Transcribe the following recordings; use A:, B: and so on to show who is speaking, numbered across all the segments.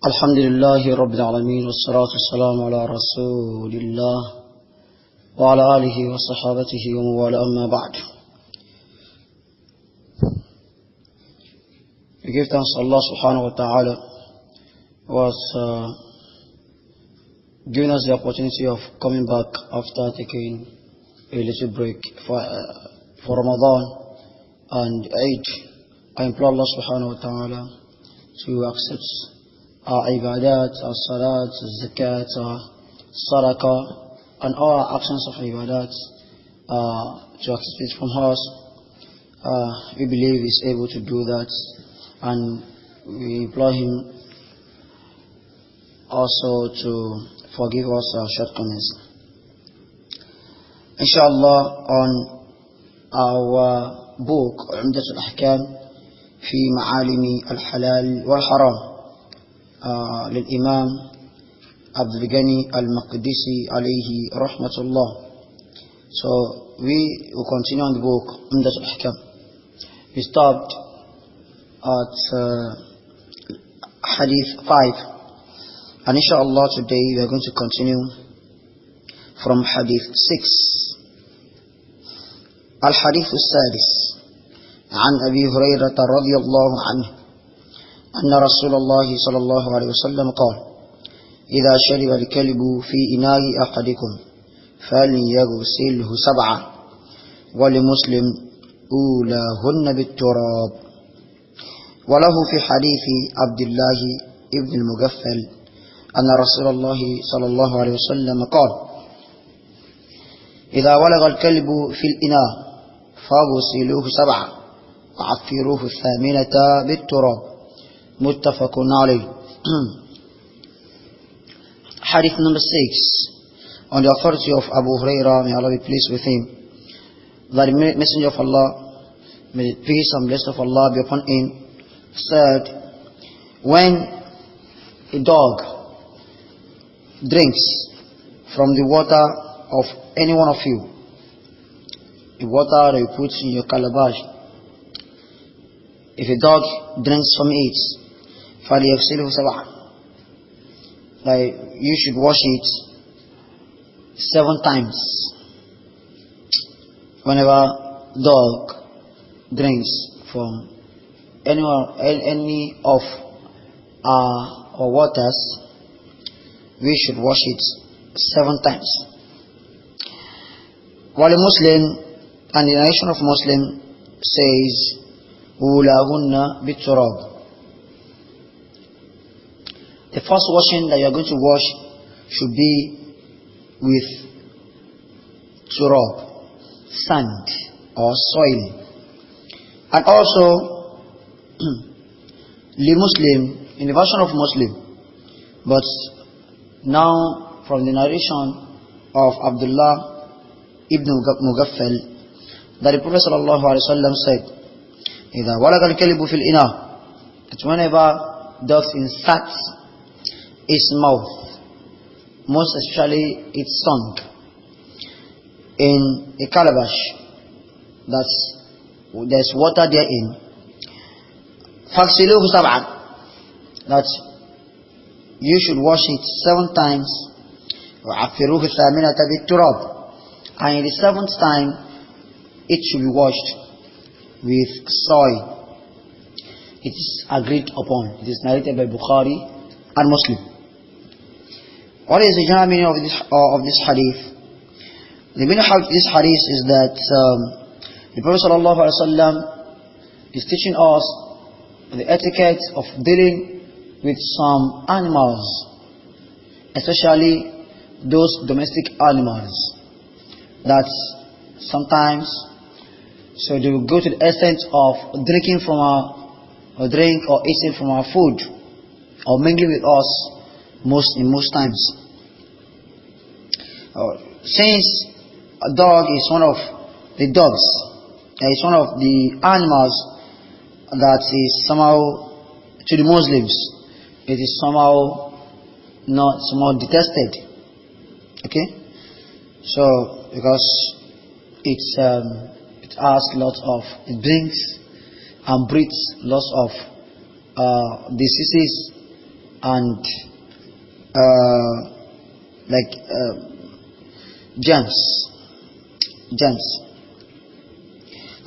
A: الحمد لله رب العالمين والصلاة والسلام على رسول الله وعلى آله وصحابته ومن والاه أما بعد. We give thanks to Allah subhanahu wa ta'ala who has given us the opportunity of coming back after taking a little break for Ramadan and Eid. I implore Allah subhanahu wa ta'ala to accept our ibadat, our salat, our zakat, our sadaqah, and all our actions of ibadat to accept it from us. We believe He is able to do that, and we implore Him also to forgive us our shortcomings. Inshallah, on our book Umdatul Ahkaam fi ma'alimi al-halal wal-haram للإمام عبد الغني المقدسي عليه رحمة الله. So we will continue on the book Umdatul Ahkaam. We stopped at Hadith 5, and inshallah today we are going to continue from Hadith 6. الحديث السادس عن أبي هريرة رضي الله عنه أن رسول الله صلى الله عليه وسلم قال: إذا شرب الكلب في إناء أحدكم فليغسله 7، ولمسلم أولاهن بالتراب. وله في حديث عبد الله ابن المغفل أن رسول الله صلى الله عليه وسلم قال: إذا ولغ الكلب في الإناء فاغسلوه 7 وعفروه 8 بالتراب. متفق عليه. Hadith number 6, on the authority of Abu Hurairah, may Allah be pleased with him, that the Messenger of Allah, may the peace and blessing of Allah be upon him, said, when a dog drinks from the water of any one of you, the water that you put in your calabash, if a dog drinks from it, فَلْيَغْسِلْهُ 7, like you should wash it 7 times. Whenever dog drinks from any of our waters, we should wash it 7 times. While a Muslim, and the narration of Muslim says, أُولَاهُنَّ بِالتُّرَابِ. The first washing that you are going to wash should be with turab, sand or soil. And also, li Muslim, in the version of Muslim, but now from the narration of Abdullah ibn Mughaffal, that the Prophet sallallahu alaihi wasallam said, إِذَا وَلَغَ الْكَلِبُ فِي الْإِنَاءِ, that whenever dogs insert its mouth, most especially its tongue, in a calabash that there's water therein, فَاغْسِلُوهُ 7, that you should wash it 7 times, وَعَفِّرُوهُ 8 بِالتُّرَابِ, and in the 7th time it should be washed with soil. It is agreed upon. It is narrated by Bukhari and Muslim. What is the general meaning of this hadith? The meaning of this hadith is that the Prophet ﷺ is teaching us the etiquette of dealing with some animals, especially those domestic animals that sometimes, so they will go to the extent of drinking from our drink or eating from our food or mingling with us in most times. Since a dog is one of the dogs, is one of the animals that is somehow, to the Muslims, it is somehow detested. Okay, so because it has lots of, it brings and breeds lots of diseases and gems.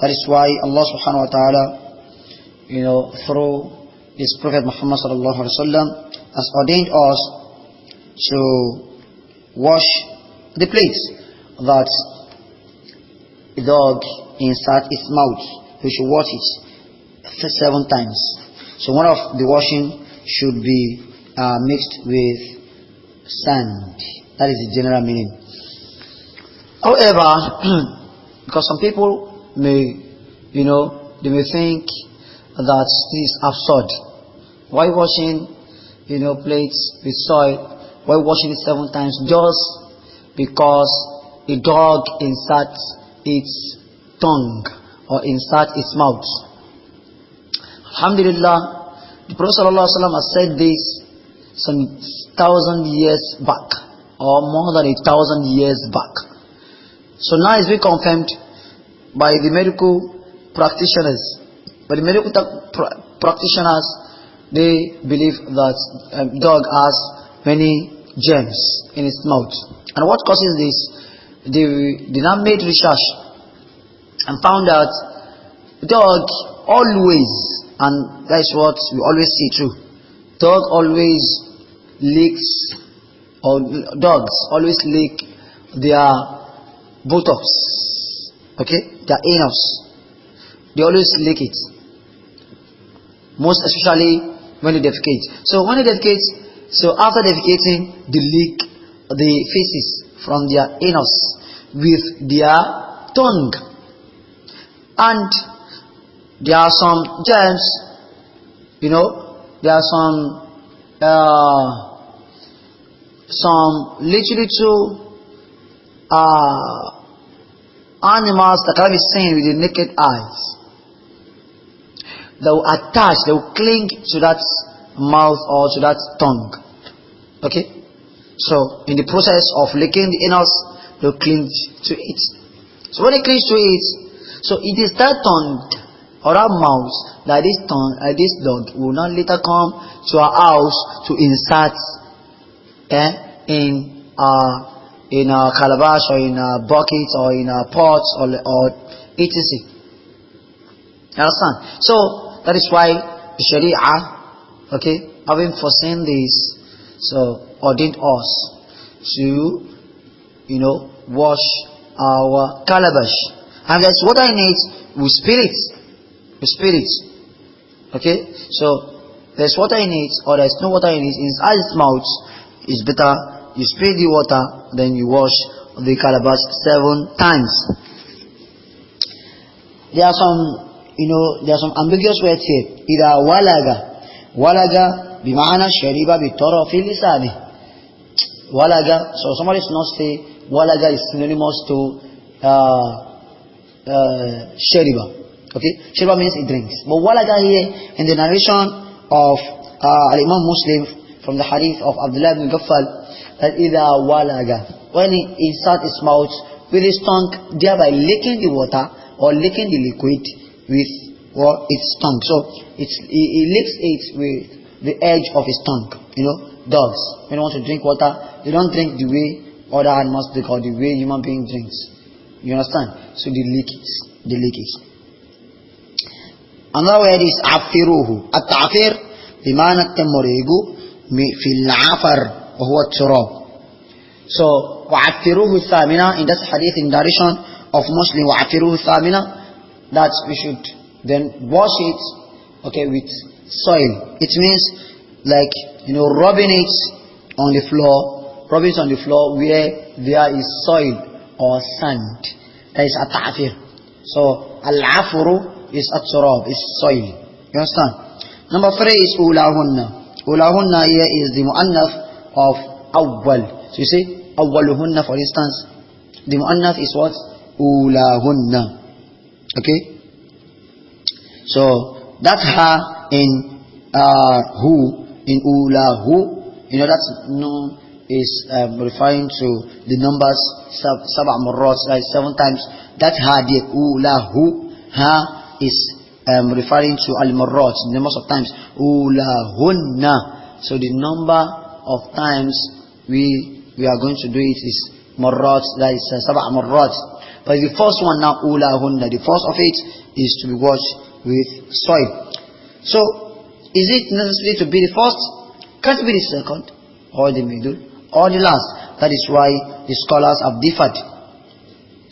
A: That is why Allah subhanahu wa ta'ala, through His Prophet Muhammad sallallahu alaihi wasallam, has ordained us to wash the plates that a dog insert its mouth. We should wash it 7 times. So one of the washing should be mixed with sand. That is the general meaning. However, because some people may, they may think that this is absurd. Why washing, plates with soil? Why washing it 7 times? Just because a dog inserts its tongue or inserts its mouth. Alhamdulillah, the Prophet ﷺ has said this some 1,000 years back, or more than 1,000 years back. So now it's been confirmed by the medical practitioners. They believe that dog has many germs in its mouth. And what causes this? They now made research and found that dog always, and that is what we always see true, dog always licks, or dogs always lick their buttocks, their anus. They always lick it, most especially when they defecate. So when they defecate, so after defecating, they lick the feces from their anus with their tongue. And there are some germs, there are some little animals that can be seen with the naked eyes. They will attach, they will cling to that mouth or to that tongue. So in the process of licking the anus, they will cling to it. So when it clings to it, so it is that tongue or that mouth that this dog will not later come to our house to insert in a calabash or in a bucket or in a pot or etc. You understand? So that is why the Sharia, having foreseen this, so ordained us to, wash our calabash. And there's water in it, we spill it. So there's water in it or there's no water in it, inside its mouth, it's better you spill the water, then you wash the calabash 7 times. There are some ambiguous words here. Either walaga bima'ana shariba bitarafi lisani. Walaga, so somebody should not say walaga is synonymous to shariba. Shariba means it drinks. But walaga here in the narration of Al-Imam Muslim from the hadith of Abdullah ibn Ghaffal, that either walaga, when he inserts his mouth with his tongue, thereby licking the water or licking the liquid with its tongue. So he licks it with the edge of his tongue. Dogs, when they want to drink water, they don't drink the way other animals drink or the way human being drinks. You understand? So they lick it. Another word is afiruhu. At-ta'fir bimana at-tamrigu fi al-afar wa huwa at-turab. So wa'afiruhu thamina, in that hadith in narration of Muslim, wa'afiruhu thamina, that we should then wash it with soil. It means like rubbing it on the floor where there is soil or sand. That is at-ta'fir. So al-afuru is at-turab, is soil. You understand? Number 3 is ulahunna. Ulahunna here is the mu'annath of awwal. So you see awwaluhunna, for instance, the mu'annath is what? Ulahunna. So that ha in who, in ulahu, that's known is referring to the numbers sab'a marrat, like 7 times. That ha there, ulahu, ha is referring to al-marrat, the numbers of times. Ulahunna. So the number of times we are going to do it is marrat, that is sab'a marrat. But the first one now, ulahunna, the first of it is to be washed with soil. So, is it necessary to be the first? Can't be the second, or the middle, or the last. That is why the scholars have differed.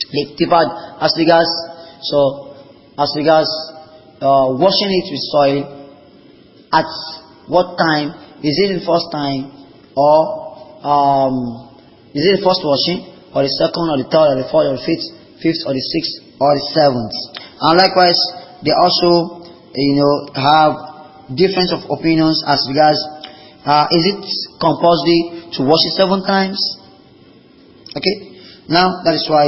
A: They differed as regards washing it with soil. At what time? Is it the first time, or is it the first washing, or the second, or the third, or the fourth, or the fifth, or the sixth, or the seventh? And likewise, they also, have difference of opinions as regards, is it compulsory to wash it 7 times? Okay, now that is why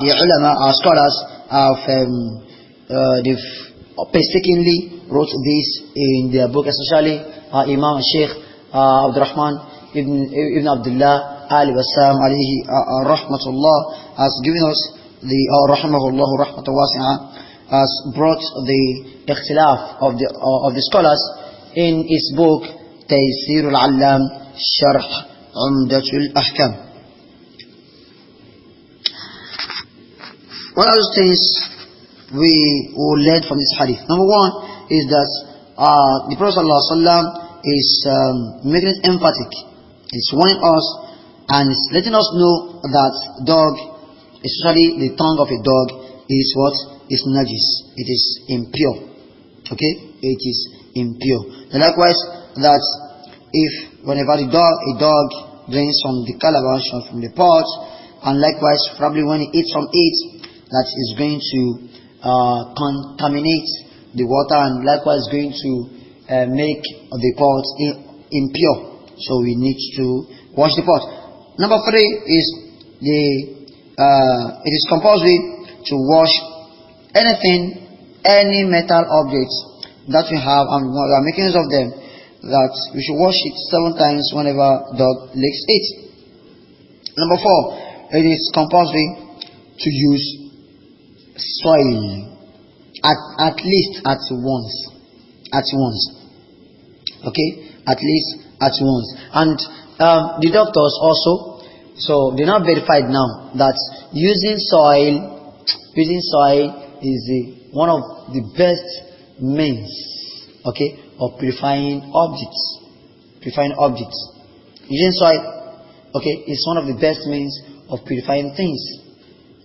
A: the ulama, our scholars, have they've painstakingly wrote this in their book, especially Imam Sheikh Abdurrahman ibn Abdullah al-Bassam alayhi rahmatullah has given us the rahimahullah rahmatan wasi'ah, has brought the ikhtilaf of the scholars in his book Taysirul Allam Sharh Umdatul Ahkaam. What are those things we will learn from this hadith? Number one is that the Prophet ﷺ is making it emphatic. It's warning us and it's letting us know that dog, especially the tongue of a dog, is what? Is najis. It is impure. Okay? It is impure. And likewise, that if whenever a dog drinks from the calabash or from the pot, and likewise probably when he eats from it, that is going to contaminate the water, and likewise going to make the pot impure. So we need to wash the pot. Number 3 is it is compulsory to wash any metal objects that we have, and we are making use of them, that we should wash it 7 times whenever dog licks it. Number 4, it is compulsory to use soil at least at once. Okay, at least at once. And the doctors also, so they're not verified now that using soil is one of the best means, okay, of purifying objects. Using soil, okay, is one of the best means of purifying things.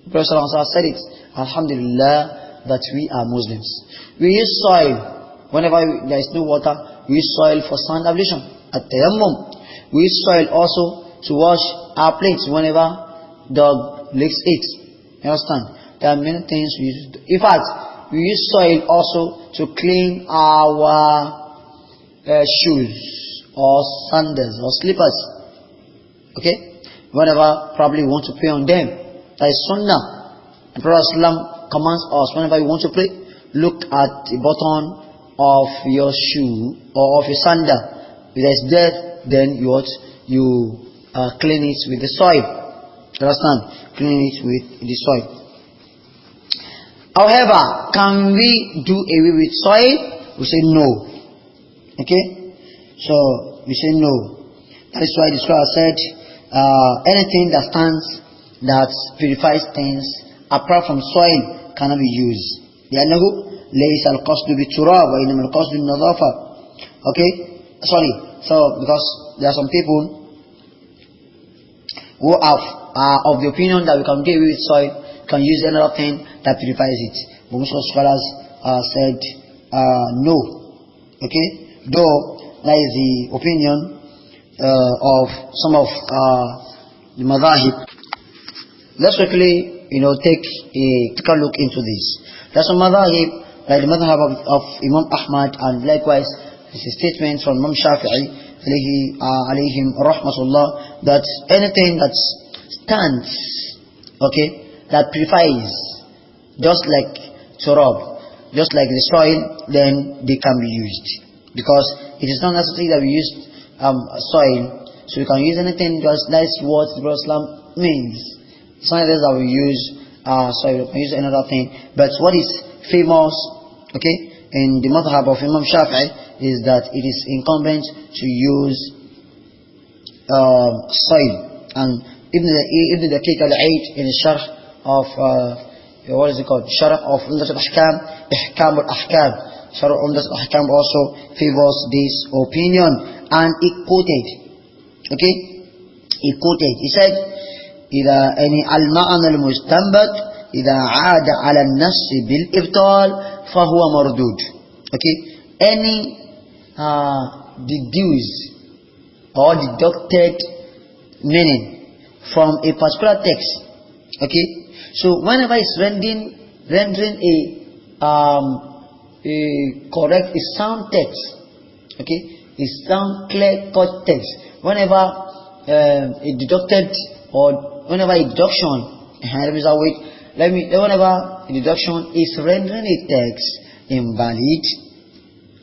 A: The Prophet ﷺ said it, Alhamdulillah, that we are Muslims. We use soil whenever there is no water. We use soil for sand ablution, at-tayammum. We use soil also to wash our plates whenever dog licks it. You understand? There are many things we use. In fact, we use soil also to clean our shoes or sandals or slippers. Okay? Whenever probably we want to pray on them. That is sunnah. The Prophet ﷺ commands us, whenever you want to pray, look at the bottom of your shoe or of your sandal. If there is dirt, then you clean it with the soil. You understand? Clean it with the soil. However, can we do away with soil? We say no. Okay? So, we say no. That is why the scholar said, anything that stands, that purifies things, apart from soil, cannot be used. لأنه ليس القصد بالتراب وإنما القصد بالنظافة. Okay? Sorry. So, because there are some people who are of the opinion that we can do away with soil, can use another thing that purifies it. But most scholars said no. Okay? Though that is the opinion of some of the madhahib. Let's quickly, take a look into this. There's some madhahib, like the madhab of Imam Ahmad, and likewise this is statement from Imam Shafi'i, alayhim rahmatullah, that anything that stands, okay, that purifies, just like turab, just like the soil, then they can be used. Because it is not necessary that we use soil, so we can use anything, just that's what the Prophet means. It's not that we use soil, we can use another thing. But what is famous, okay, in the madhab of Imam Shafi'i is that it is incumbent to use soil. And Ibn Daqiq al-Eid in the sharh of what is it called? Sharh of Umdatul Ahkaam, Ihkam al-Ahkam. Sharh of Umdatul Ahkaam also favors this opinion, and he quoted. Okay, he quoted. He said, "إذا أني المعنى المستنبط إذا عاد على النص بالإبطال فهو مردود." Okay, any deduced or deducted meaning from a particular text. Okay, so whenever it's rendering a correct, a sound text, okay, a sound clear-cut text, whenever a deducted or whenever a deduction, whenever a deduction is rendering a text invalid,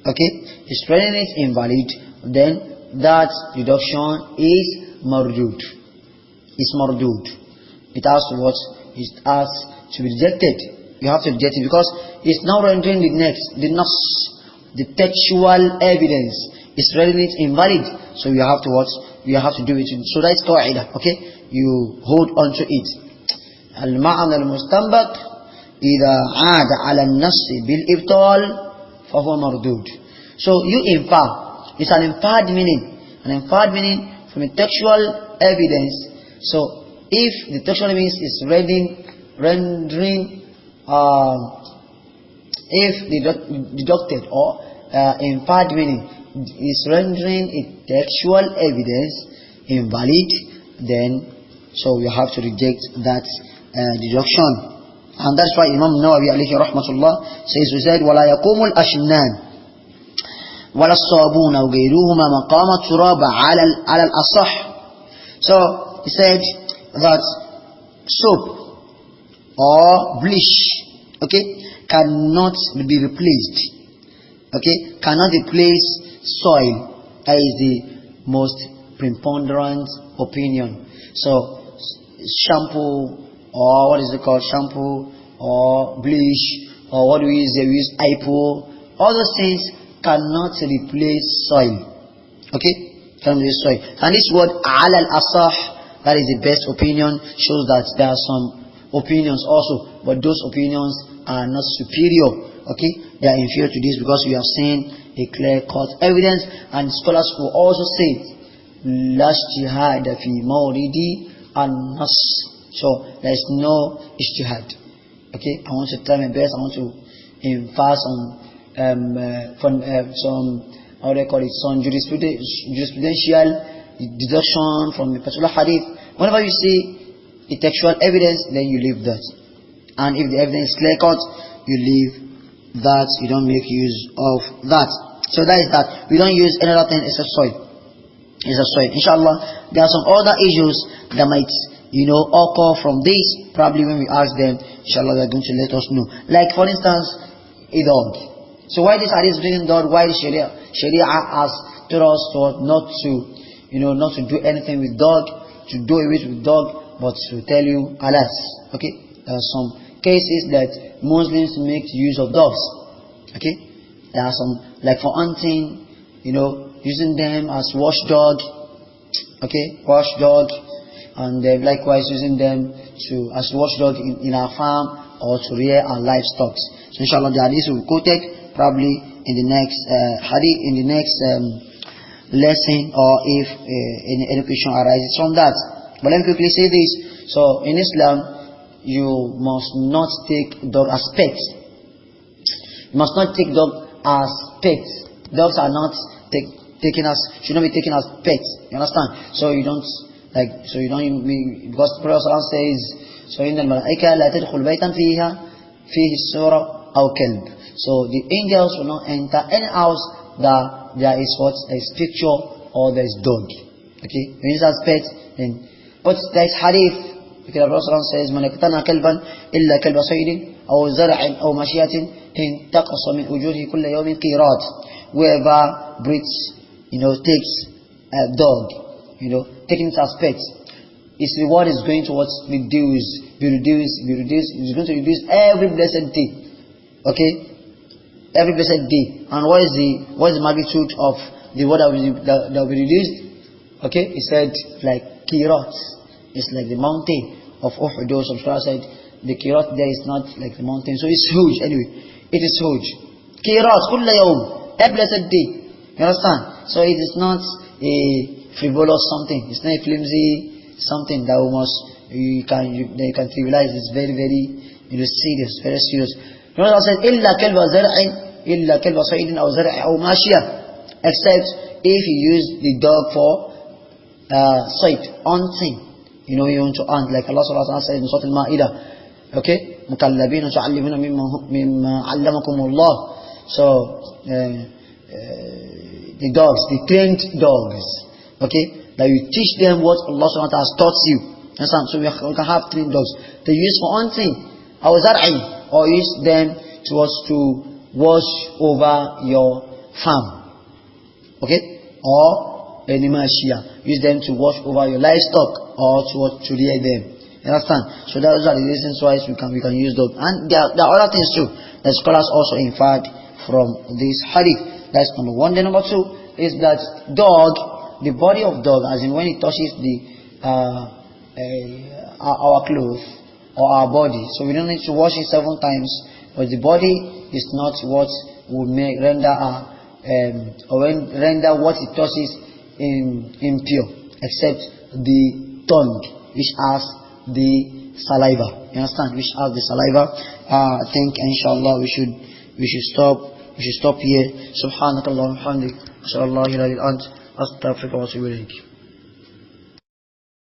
A: okay, it's rendering it invalid, then that deduction is mardud. It's mardud. It has to what? It has to be rejected. You have to reject it because it's now rendering the nas, the textual evidence. It's rendering it invalid. So you have to what? You have to do it. So that's qa'idah. Okay, you hold on to it. المعنى المستنبط إذا عاد على النص بالإبطال فهو مردود. So you infer. It's an inferred meaning. An inferred meaning from a textual evidence. So if the textual evidence is rendering if the deducted or inferred meaning is rendering a textual evidence invalid, then so you have to reject that deduction. And that's why Imam Nawawi alayhi rahmatullah says, we said, وَلَا يَقُومُ الْأَشْنَانِ وَلَا الصَّابُونَ وَغَيْرُهُمَا مَقَامَ التُّرَابَ عَلَى الْأَصَحِّ. So he said that soap or bleach, okay, cannot be replaced. Okay, cannot replace soil. That is the most preponderant opinion. So shampoo, or what is it called? Shampoo or bleach, or what do we use? We use IPO. All those things cannot replace soil. Okay, cannot replace soil. And this word ala al-asah, that is the best opinion, shows that there are some opinions also, but those opinions are not superior. Okay, they are inferior to this because we have seen a clear-cut evidence, and scholars will also say la ijtihada fi mawridi an-nas. So there is no ijtihad. Okay, I want to try my best. I want to emphasize on some, how do I call it, some jurisprudential deduction from a particular hadith. Whenever you see a textual evidence, then you leave that. And if the evidence is clear-cut, you leave that. You don't make use of that. So that is that. We don't use any other thing except soil. Except soil. Inshallah, there are some other issues that might, occur from this. Probably when we ask them, inshallah, they are going to let us know. Like, for instance, a dog. So why this hadith bringing dog? Why the Sharia has told us not to do anything with dog, to do away with dog, but to tell you alas. Okay, there are some cases that Muslims make use of dogs. Okay, there are some, like for hunting, using them as watchdog. Okay, watchdog, and likewise using them as watchdog in our farm or to rear our livestock. So inshallah, the hadith will be quoted probably in the next hadith, in the next lesson, or if any question arises from that. But let me quickly say this. So in Islam, you must not take dog as pets. You must not take dog as pets. Dogs are not should not be taken as pets. You understand? So you don't because the Prophet says, so in the malaika la tadkhul baytan fihi sura aw kalb. So the angels will not enter any house that there is picture or there is dog. Okay, when you say pet, then but there is hadith. Because the Prophet says, "Man iqtana kalban illa kalba saydin aw zar'in aw mashiyatin intaqasa min ujurihi kulla yawmin qirat." Whoever breeds, takes a dog, taking it as pets, its reward is going to be reduced. It's going to reduce every blessed thing. Okay, every blessed day. And what is the magnitude of the word that will be reduced? Okay, he said like Kirat. It's like the mountain of Uhud. Some scholars said the Kirat there is not like the mountain, so it's huge. Anyway, it is huge. Kirat kulla yawm, every blessed day. You understand? So it is not a frivolous something. It's not a flimsy something that you can trivialize. It's very, very serious, very serious. You know what I said? Illa kalba zar'in, illa kalba sa'idin aw zar'i aw mashiyah. Except if you use the dog for sight, hunting. You know, you want to hunt, like Allah subhanahu wa ta'ala said in Surah Al-Ma'idah. Okay? Mukallabina tu'allimuna mimma 'allamakumullah. So the dogs, the trained dogs, okay, that you teach them what Allah subhanahu wa ta'ala has taught you. Understand? So we can have trained dogs. They use for hunting, or use them to wash over your farm, okay, or animashia, use them to wash over your livestock or to rear them. Understand? So those are the reasons why we can use dogs. And there are other things too that scholars also inferred from this hadith. That's number one. Then number two is that the body of dog, as in when it touches our clothes or our body, so we don't need to wash it 7 times, but the body is not what would render what it touches impure, except the tongue, which has the saliva. You understand? Which has the saliva. I think inshallah we should stop here. Subhanakallahumma wa bihamdik, ashhadu an la ilaha illa anta, astaghfiruka wa atubu ilayk.